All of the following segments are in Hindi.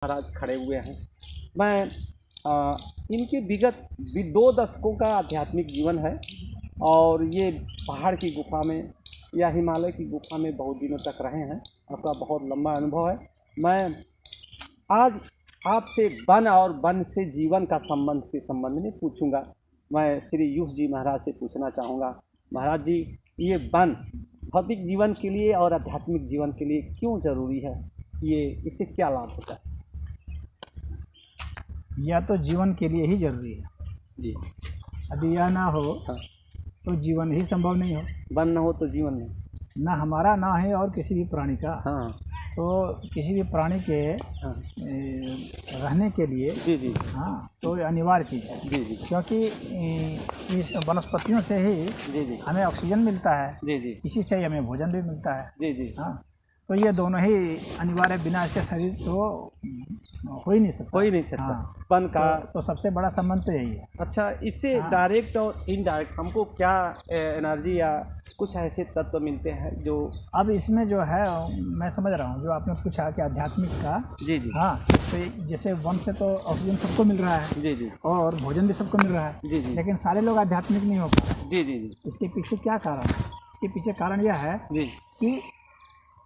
महाराज खड़े हुए हैं। मैं इनके विगत 2 दशकों का आध्यात्मिक जीवन है और ये पहाड़ की गुफा में या हिमालय की गुफा में बहुत दिनों तक रहे हैं। आपका बहुत लंबा अनुभव है। मैं आज आपसे वन और वन से जीवन का संबंध में पूछूंगा। मैं श्री यूस जी महाराज से पूछना चाहूँगा, महाराज जी, ये वन भौतिक जीवन के लिए और आध्यात्मिक जीवन के लिए क्यों ज़रूरी है? ये इससे क्या लाभ होता है? यह तो जीवन के लिए ही जरूरी है जी। यदि यह ना हो हाँ। तो जीवन ही संभव नहीं हो। वन न हो तो जीवन नहीं, ना हमारा ना है और किसी भी प्राणी का। हाँ। तो किसी भी प्राणी के हाँ। रहने के लिए जी जी हाँ तो ये अनिवार्य चीज़ है। जी जी क्योंकि इस वनस्पतियों से ही जी जी हमें ऑक्सीजन मिलता है, जी जी इसी से ही हमें भोजन भी मिलता है। जी जी हाँ, तो ये दोनों ही अनिवार्य, बिना इसके शरीर तो हो ही नहीं सकता। हाँ, वन का तो सबसे बड़ा संबंध तो यही है। अच्छा, इससे डायरेक्ट और इनडायरेक्ट हमको क्या एनर्जी या कुछ ऐसे तत्व मिलते हैं जो अब इसमें जो है, मैं समझ रहा हूँ जो आपने पूछा कि आध्यात्मिक का। जी जी हाँ, तो जैसे वन से तो ऑक्सीजन सबको मिल रहा है जी जी और भोजन भी सबको मिल रहा है। जी जी लेकिन सारे लोग आध्यात्मिक नहीं हो पा रहे। जी जी जी इसके पीछे क्या कारण है? इसके पीछे कारण यह है जी कि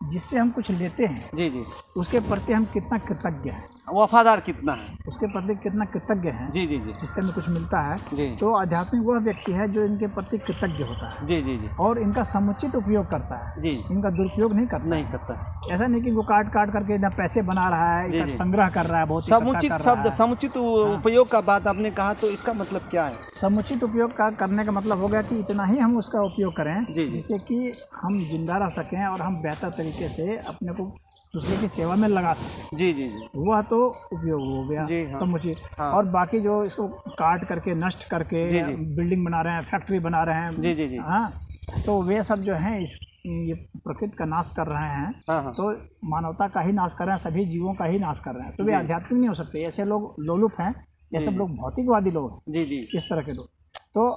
जिससे हम कुछ लेते हैं जी जी उसके प्रति हम कितना कृतज्ञ हैं, वफादार कितना है, उसके प्रति कितना कृतज्ञ हैं। जी जी जी जिससे हमें कुछ मिलता है। जी तो आध्यात्मिक वह व्यक्ति है जो इनके प्रति कृतज्ञ होता है जी जी जी और इनका समुचित उपयोग करता है, जी इनका दुरुपयोग नहीं करता। ऐसा नहीं कि वो काट करके इधर पैसे बना रहा है, इधर संग्रह कर रहा है, बहुत समुचित शब्द, समुचित उपयोग का बात आपने कहा, तो इसका मतलब क्या है? समुचित उपयोग का करने का मतलब हो गया कि इतना ही हम उसका उपयोग करें जिससे कि हम जिंदा रह सकें और हम बेहतर तरीके से अपने को दूसरे की सेवा में लगा सकें। जी जी जी वह तो उपयोग हो गया हाँ। समुचित। हाँ। और बाकी जो इसको काट करके नष्ट करके बिल्डिंग बना रहे हैं, फैक्ट्री बना रहे हैं, जी जी जी हाँ, तो वे सब जो हैं ये प्रकृति का नाश कर रहे हैं। हाँ हाँ। तो मानवता का ही नाश कर रहे हैं, सभी जीवों का ही नाश कर रहे हैं। तो वे आध्यात्मिक नहीं हो सकते। ऐसे लोग लोलुप हैं, ये सब लोग भौतिकवादी लोग हैं। जी जी इस तरह के लोग। तो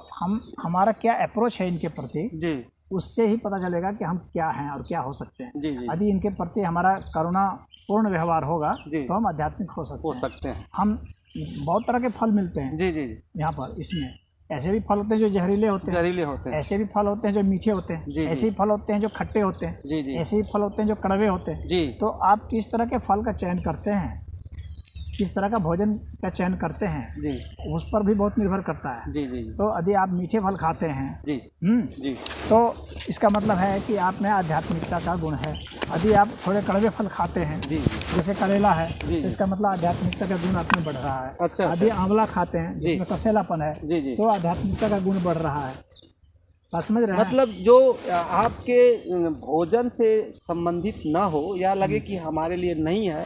हमारा क्या अप्रोच है इनके प्रति, जी उससे ही पता चलेगा कि हम क्या हैं और क्या हो सकते हैं। जी जी यदि इनके प्रति हमारा करुणा पूर्ण व्यवहार होगा जी तो हम आध्यात्मिक हो सकते हैं। हम बहुत तरह के फल मिलते हैं जी जी यहाँ पर। इसमें ऐसे भी फल होते हैं जो जहरीले होते हैं, ऐसे भी फल होते हैं जो मीठे होते हैं, ऐसे ही फल होते हैं जो खट्टे होते हैं, ऐसे ही फल होते हैं जो कड़वे होते हैं। तो आप किस तरह के फल का चयन करते हैं, किस तरह का भोजन का चयन करते हैं जी, उस पर भी बहुत निर्भर करता है। जी जी। तो यदि आप मीठे फल खाते हैं जी जी, तो इसका मतलब है कि आप में आध्यात्मिकता का गुण है। यदि आप थोड़े कड़वे फल खाते हैं जी, जैसे करेला है, तो इसका मतलब आध्यात्मिकता का गुण आप में बढ़ रहा है। अच्छा। यदि आंवला खाते हैं जिसमें कसेलापन है जी जी, तो आध्यात्मिकता का गुण बढ़ रहा है। बात समझ रहे हैं? मतलब जो आपके भोजन से संबंधित ना हो या लगे कि हमारे लिए नहीं है,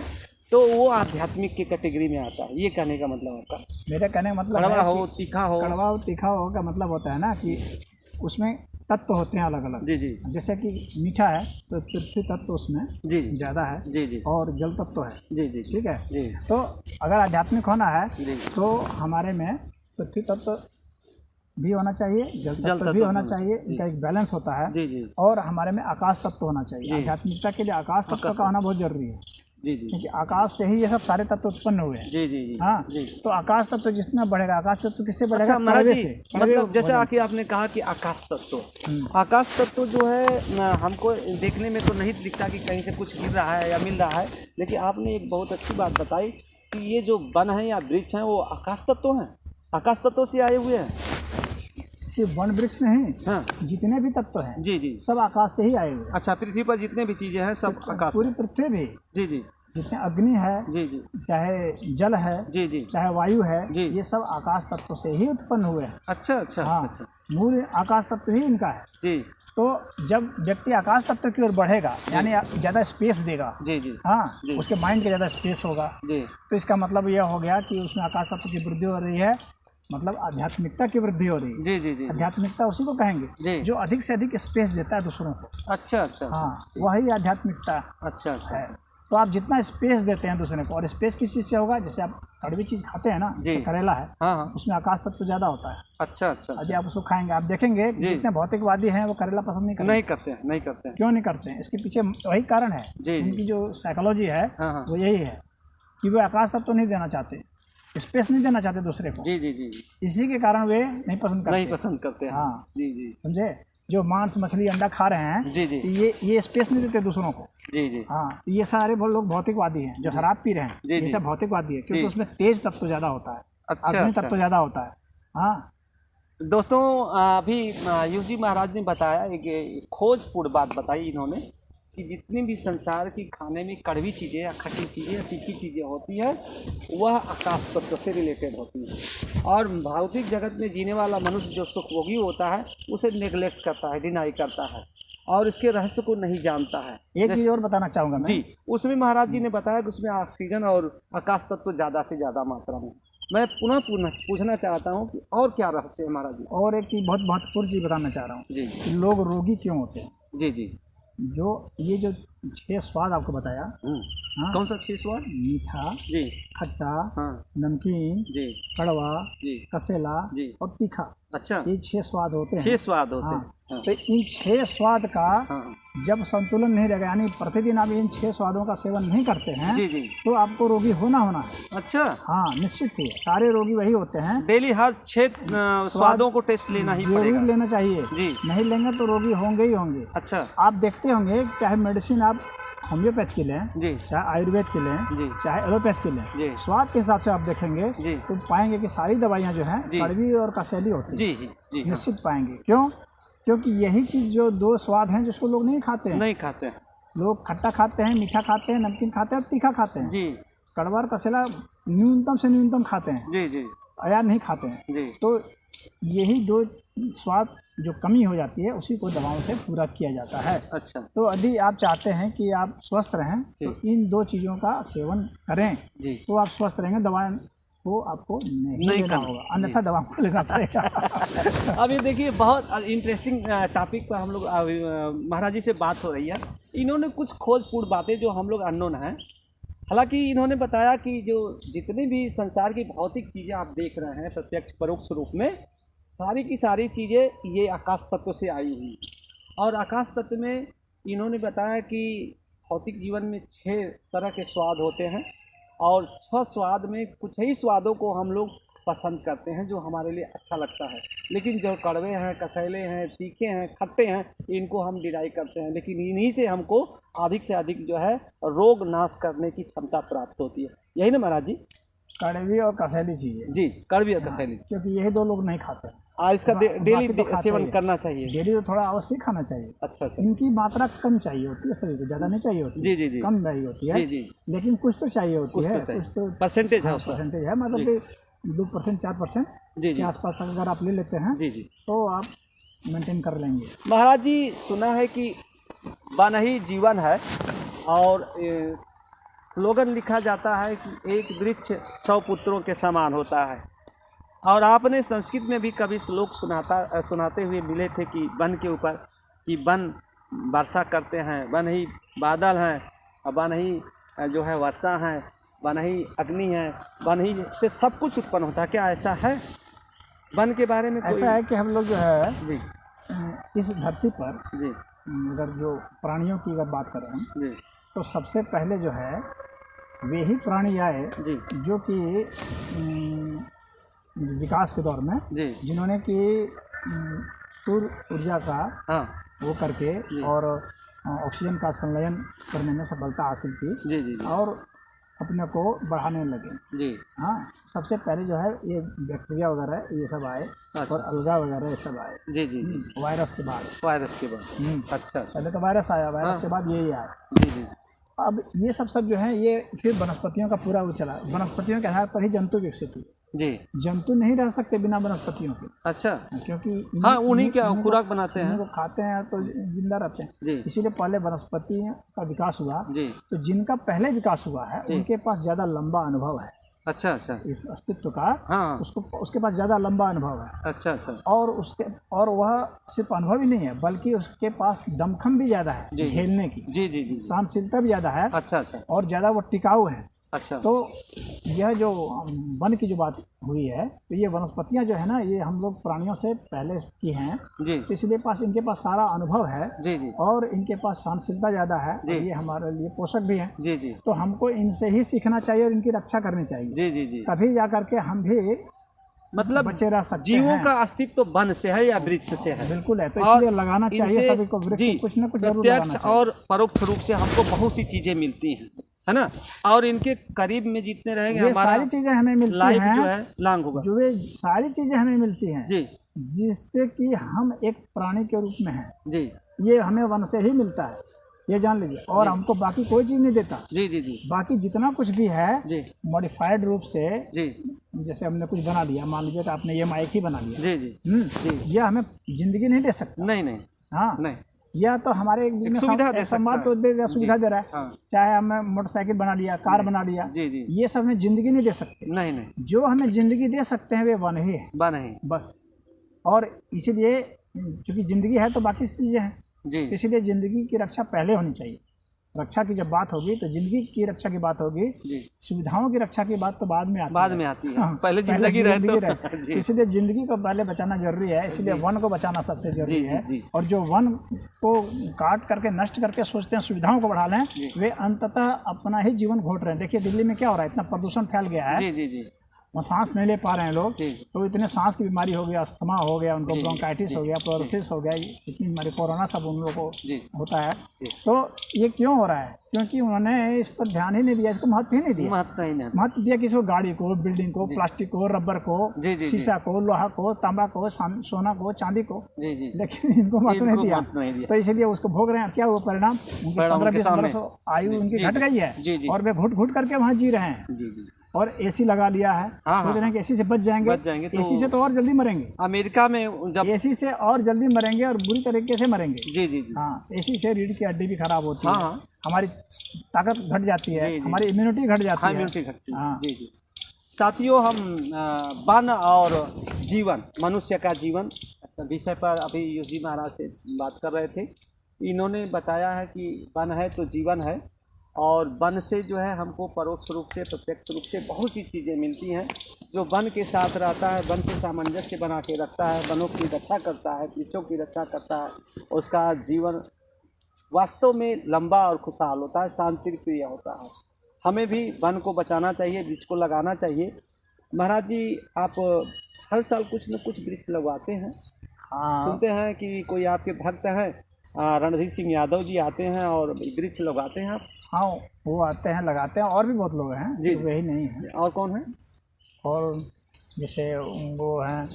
तो वो आध्यात्मिक की कैटेगरी में आता है। ये कहने का मतलब आपका? मेरे कहने का मतलब कड़वा हो, तीखा हो। कड़वा हो, तीखा हो का मतलब होता है ना कि उसमें तत्व होते हैं अलग अलग। जी जी। जैसे कि मीठा है तो पृथ्वी तत्व उसमें जी ज़्यादा है जी जी, और जल तत्व है जी जी, ठीक है जी। तो अगर आध्यात्मिक होना है तो हमारे में पृथ्वी तत्व भी होना चाहिए, जल तत्व भी होना चाहिए, इनका एक बैलेंस होता है जी जी। और हमारे में आकाश तत्व होना चाहिए। आध्यात्मिकता के लिए आकाश तत्व का होना बहुत जरूरी है जी जी, क्योंकि आकाश से ही ये सब सारे तत्व उत्पन्न हुए हैं जी जी जी। हाँ जी। तो आकाश तत्व जितना बढ़ेगा, आकाश तत्व किससे बढ़ेगा? महाराज जी, मतलब जैसे आके आपने कहा कि आकाश तत्व जो है हमको देखने में तो नहीं दिखता कि कहीं से कुछ गिर रहा है या मिल रहा है, लेकिन आपने एक बहुत अच्छी बात बताई कि ये जो वन है या वृक्ष है वो आकाश तत्व हैं, आकाश तत्व से आए हुए हैं। सिर्फ वन वृक्ष नहीं, हाँ, जितने भी तत्व हैं जी जी, सब आकाश से ही आए हुए। अच्छा, पृथ्वी पर जितने भी चीजें हैं सब आकाश, पूरी पृथ्वी भी जी जी, जितने अग्नि है जी जी, चाहे जल है जी जी, चाहे वायु है जी, ये सब आकाश तत्व से ही उत्पन्न हुए हैं। अच्छा अच्छा। हाँ, अच्छा। मूल आकाश तत्व ही इनका है जी। तो जब व्यक्ति आकाश तत्व की ओर बढ़ेगा, यानी ज़्यादा स्पेस देगा जी जी, हाँ जी, उसके माइंड के ज़्यादा स्पेस होगा जी, तो इसका मतलब यह हो गया कि उसमें आकाश तत्व की वृद्धि हो रही है, मतलब आध्यात्मिकता की वृद्धि हो रही है जी जी जी। आध्यात्मिकता उसी को कहेंगे जी, जो अधिक से अधिक स्पेस देता है दूसरों को। अच्छा अच्छा। हाँ, वही आध्यात्मिकता अच्छा अच्छा। तो आप जितना स्पेस देते हैं दूसरे को, और स्पेस किस चीज़ से होगा, जैसे आप कड़वी चीज़ खाते हैं ना, जैसे करेला है, हाँ, उसमें आकाश तत्व ज़्यादा होता है। अच्छा अच्छा। यदि आप उसको खाएंगे, आप देखेंगे जितने भौतिकवादी हैं वो करेला पसंद नहीं करते हैं। क्यों नहीं करते हैं? इसके पीछे वही कारण है, उनकी जो साइकोलॉजी है वो यही है कि वे आकाश तत्व तो नहीं देना चाहते, स्पेस नहीं देना चाहते दूसरे को। जी जी जी। इसी के कारण वे नहीं पसंद करते। हाँ जी जी, समझे। जो मांस मछली अंडा खा रहे हैं जी जी, ये स्पेस नहीं देते दूसरों को। जी जी। हाँ, ये सारे लोग भौतिकवादी हैं। जो शराब पी रहे हैं ये सब भौतिकवादी है, क्योंकि उसमें तेज तत्व ज्यादा होता है, अग्नि तत्व ज्यादा होता है। हाँ दोस्तों, अभी यूसुफ जी महाराज ने बताया, एक खोजपूर्ण बात बताई इन्होंने कि जितनी भी संसार की खाने में कड़वी चीज़ें या खट्टी चीज़ें या तीखी चीज़ें होती है वह आकाश तत्व से रिलेटेड होती है। और भौतिक जगत में जीने वाला मनुष्य जो सुखभोगी होता है उसे नेगलेक्ट करता है, डिनाई करता है और इसके रहस्य को नहीं जानता है। एक चीज़ और बताना चाहूँगा मैं जी, उसमें महाराज जी ने बताया कि उसमें ऑक्सीजन और आकाश तत्व ज़्यादा से ज़्यादा मात्रा में। मैं पुनः पूछना चाहता हूँ कि और क्या रहस्य है महाराज जी? और एक चीज़ बहुत महत्वपूर्ण चीज़ बताना चाह रहा हूँ जी, कि लोग रोगी क्यों होते हैं। जी जी। ये जो 6 स्वाद आपको बताया, हाँ, कौन सा 6 स्वाद? मीठा जी, खट्टा, हाँ, नमकीन जी, कड़वा जी, कसेला जी और तीखा। अच्छा, ये 6 स्वाद होते हैं। 6 स्वाद होते हाँ। हैं। तो इन 6 स्वाद का जब संतुलन नहीं रहेगा, यानी प्रतिदिन आप इन 6 स्वादों का सेवन नहीं करते हैं, जी जी, तो आपको रोगी होना है। अच्छा, हाँ, निश्चित ही सारे रोगी वही होते हैं। डेली हर 6 स्वादों को टेस्ट लेना ही पड़ेगा। जरूर लेना चाहिए जी। नहीं लेंगे तो रोगी होंगे ही होंगे। अच्छा, आप देखते होंगे, चाहे मेडिसिन आप होम्योपैथ के लें जी, चाहे आयुर्वेद के लें जी, चाहे एलोपैथ के लें, स्वाद के हिसाब से आप देखेंगे जी, तो पाएंगे कि सारी दवाइयाँ जो हैं कड़वी और कसेली होती है। जी, निश्चित पाएंगे। क्यों? क्योंकि यही चीज़ जो 2 स्वाद हैं जिसको लोग नहीं खाते हैं। लोग खट्टा खाते हैं, मीठा खाते हैं, नमकीन खाते हैं, तीखा खाते हैं जी। कड़वा और कसेला न्यूनतम से न्यूनतम खाते हैं जी जी, या नहीं खाते हैं जी। तो यही 2 स्वाद जो कमी हो जाती है उसी को दवाओं से पूरा किया जाता है। अच्छा। तो यदि आप चाहते हैं कि आप स्वस्थ रहें तो इन 2 चीज़ों का सेवन करें जी, तो आप स्वस्थ रहेंगे। दवाएं वो आपको नहीं लेना होगा, अन्यथा दवा को लेना पड़ेगा। अभी देखिए, बहुत इंटरेस्टिंग टॉपिक पर हम लोग महाराज जी से बात हो रही है। इन्होंने कुछ खोजपूर्ण बातें जो हम लोग अननोन हैं। हालांकि इन्होंने बताया कि जो जितनी भी संसार की भौतिक चीज़ें आप देख रहे हैं प्रत्यक्ष परोक्ष रूप में, सारी की सारी चीज़ें ये आकाश तत्व से आई हुई। और आकाश तत्व में इन्होंने बताया कि भौतिक जीवन में 6 तरह के स्वाद होते हैं और 6 स्वाद में कुछ ही स्वादों को हम लोग पसंद करते हैं जो हमारे लिए अच्छा लगता है। लेकिन जो कड़वे हैं, कसैले हैं, तीखे हैं, खट्टे हैं, इनको हम डिनाई करते हैं। लेकिन इन्हीं से हमको अधिक से अधिक जो है रोग नाश करने की क्षमता प्राप्त होती है। यही ना महाराज जी? कड़वी और कसैली चीज़ें जी, कड़वी और कसैली, क्योंकि यही 2 लोग नहीं खाते हैं। इसका डेली सेवन करना चाहिए। डेली तो थोड़ा अवश्य खाना चाहिए। अच्छा। इनकी मात्रा कम चाहिए होती है शरीर को, ज़्यादा नहीं चाहिए होती है। जी, कम नहीं होती है जी, लेकिन कुछ तो चाहिए होती है, कुछ तो परसेंटेज है, मतलब कि 2% 4% के आसपास तक अगर आप ले लेते हैं जी तो आप मेंटेन कर लेंगे। महाराज जी, सुना है कि वन ही जीवन है और स्लोगन लिखा जाता है कि एक वृक्ष 100 पुत्रों के समान होता है। और आपने संस्कृत में भी कभी श्लोक सुनाते हुए मिले थे कि वन के ऊपर, कि वन वर्षा करते हैं, वन ही बादल हैं, और वन ही जो है वर्षा है, वन ही अग्नि है, वन ही से सब कुछ उत्पन्न होता है। क्या ऐसा है? वन के बारे में ऐसा है कि हम लोग जो है जी इस धरती पर जी, अगर जो प्राणियों की अगर बात करें जी, तो सबसे पहले जो है वे ही प्राणी आए जी जो कि विकास के दौर में जी, जिन्होंने कि सूर्य ऊर्जा का वो करके और ऑक्सीजन का संलयन करने में सफलता हासिल की जी जी, और अपने को बढ़ाने लगे जी। हाँ, सबसे पहले जो है ये बैक्टीरिया वगैरह ये सब आए। अच्छा। और अलगा वगैरह ये सब आए जी जी, वायरस के बाद। अच्छा। पहले तो वायरस आया, वायरस के बाद यही आया जी जी। अब ये सब जो है ये फिर वनस्पतियों का पूरा वो चला। वनस्पतियों के आधार पर ही जंतु विकसित हुए जी। जंतु नहीं रह सकते बिना वनस्पतियों के। अच्छा। क्योंकि हाँ, उन्हीं क्या खुराक बनाते हैं, खाते हैं तो जिंदा रहते हैं जी। इसीलिए पहले वनस्पति का विकास हुआ जी। तो जिनका पहले विकास हुआ है उनके पास ज़्यादा लंबा अनुभव है। अच्छा अच्छा। इस अस्तित्व का हाँ। उसके पास ज़्यादा लंबा अनुभव है। अच्छा अच्छा। और वह सिर्फ अनुभव ही नहीं है बल्कि उसके पास दमखम भी ज़्यादा है झेलने की जी जी जी, सहनशीलता भी ज़्यादा है। अच्छा अच्छा। और ज़्यादा वो टिकाऊ है। अच्छा। तो यह जो वन की जो बात हुई है, तो ये वनस्पतियां जो है ना, ये हम लोग प्राणियों से पहले की हैं जी, तो इसलिए इनके पास सारा अनुभव है जी जी, और इनके पास सहनशीलता ज़्यादा है, और ये हमारे लिए पोषक भी हैं जी जी। तो हमको इनसे ही सीखना चाहिए और इनकी रक्षा करनी चाहिए जी जी जी, तभी जा करके हम भी मतलब बचे रह सकते जीवों का अस्तित्व तो वन से है या वृक्ष से है। बिल्कुल है, तो इसलिए लगाना चाहिए सभी को वृक्ष, कुछ न कुछ जरूर लगाना चाहिए। प्रत्यक्ष और परोक्ष रूप से हमको बहुत सी चीजें मिलती हैं, है ना, और इनके करीब में जितने रहेंगे हमारा सारी चीजें हमें मिलती लाइफ हैं, जो है लॉन्ग होगा। जो ये सारी चीजें हमें मिलती हैं जी, जिससे कि हम एक प्राणी के रूप में हैं जी, ये हमें वन से ही मिलता है, ये जान लीजिए, और हमको बाकी कोई चीज नहीं देता जी जी जी। बाकी जितना कुछ भी है मॉडिफाइड रूप से जी, जैसे हमने कुछ बना दिया, मान लीजिए कि आपने ये माइक ही बना लिया जी जी, यह हमें जिंदगी नहीं दे सकता, नहीं नहीं हाँ नहीं, यह तो हमारे एक सुविधा दे रहा है, चाहे हमें मोटरसाइकिल बना लिया, कार बना लिया जी जी, ये सब हमें जिंदगी नहीं दे सकते, नहीं नहीं, जो हमें जिंदगी दे सकते हैं वे वन ही है, वन ही बस। और इसीलिए क्योंकि जिंदगी है तो बाकी चीजें हैं जी, इसीलिए जिंदगी की रक्षा पहले होनी चाहिए। रक्षा की जब बात होगी तो जिंदगी की रक्षा की बात होगी, सुविधाओं की रक्षा की बात तो बाद में आती है। हाँ, पहले जिंदगी रहे, इसलिए जिंदगी को पहले बचाना जरूरी है, इसलिए वन को बचाना सबसे जरूरी है। और जो वन को काट करके नष्ट करके सोचते हैं सुविधाओं को बढ़ा लें, वे अंततः अपना ही जीवन घोट रहे हैं। देखिए दिल्ली में क्या हो रहा है, इतना प्रदूषण फैल गया है, वो सांस नहीं ले पा रहे हैं लोग, तो इतने सांस की बीमारी हो गया, अस्थमा हो गया, उनको ब्रोंकाइटिस हो गया, प्लोरोसिस हो गया, इतनी बीमारी, कोरोना सब उन लोगों को होता है। तो ये क्यों हो रहा है? क्योंकि उन्होंने इस पर ध्यान ही नहीं दिया, इसको महत्व ही नहीं दिया। महत्व दिया किसी को, गाड़ी को, बिल्डिंग को, प्लास्टिक को, रबर को, शीशा को, लोहा को, तांबा को, सोना को, चांदी को, लेकिन इनको महत्व नहीं दिया, तो इसलिए उसको भोग रहे हैं। क्या वो परिणाम? 15-20 वर्ष आयु उनकी घट गई है और वे घुट घुट करके वहाँ जी रहे हैं। और एसी लगा लिया है, सोच रहे हैं कि एसी से बच जाएंगे तो एसी से तो और जल्दी मरेंगे। अमेरिका में जब एसी से और जल्दी मरेंगे और बुरी तरीके से मरेंगे जी जी जी। हाँ, एसी से रीढ़ की हड्डी भी खराब होती है, हमारी ताकत घट जाती है, हमारी इम्यूनिटी घट जाती है, इम्यूनिटी घटती है जी जी। साथियों, हम वन और जीवन, मनुष्य का जीवन विषय पर अभी यूसुफ जी महाराज से बात कर रहे थे। इन्होंने बताया है कि वन है तो जीवन है, और वन से जो है हमको परोक्ष रूप से, प्रत्यक्ष रूप से बहुत सी चीज़ें मिलती हैं। जो वन के साथ रहता है, वन से सामंजस्य बना के रखता है, वनों की रक्षा करता है, वृक्षों की रक्षा करता है, उसका जीवन वास्तव में लंबा और खुशहाल होता है, शांति प्रिय होता है। हमें भी वन को बचाना चाहिए, वृक्ष को लगाना चाहिए। महाराज जी, आप हर साल कुछ न कुछ वृक्ष लगवाते हैं। सुनते हैं कि कोई आपके भक्त हैं, रणधीर सिंह यादव जी आते हैं और वृक्ष लगाते हैं आप? हाँ, वो आते हैं, लगाते हैं, और भी बहुत लोग हैं जी, वही नहीं है। और कौन है? और जैसे वो हैं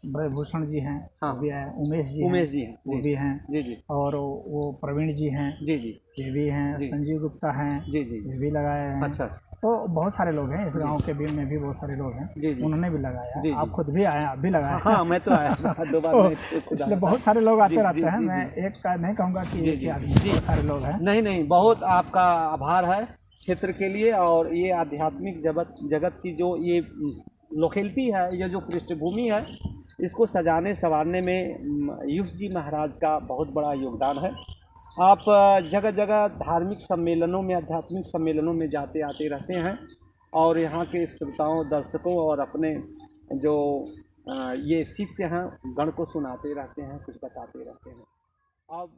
ब्रजभूषण जी हैं, हाँ, वो भी हैं, उमेश जी हैं, वो भी हैं जी जी, और वो प्रवीण जी हैं जी जी, ये भी हैं, संजीव गुप्ता हैं जी जी, ये भी लगाए हैं। अच्छा, तो बहुत सारे लोग हैं इस गांव के भी में भी बहुत सारे लोग हैं जी जी, उन्होंने भी लगाया जी, आप खुद भी आए, आप भी लगाए? हाँ, मैं तो आया 2 बार। इसलिए बहुत सारे लोग आते रहते हैं, मैं एक का नहीं कहूँगा कि एक आदमी, बहुत सारे लोग हैं। नहीं, बहुत आपका आभार है क्षेत्र के लिए, और ये आध्यात्मिक जगत की जो ये लोकेलिटी है, ये जो पृष्ठभूमि है, इसको सजाने संवारने में यूसुफ जी महाराज का बहुत बड़ा योगदान है। आप जगह जगह धार्मिक सम्मेलनों में, आध्यात्मिक सम्मेलनों में जाते आते रहते हैं, और यहाँ के श्रोताओं, दर्शकों और अपने जो ये शिष्य हैं गण को सुनाते रहते हैं, कुछ बताते रहते हैं। अब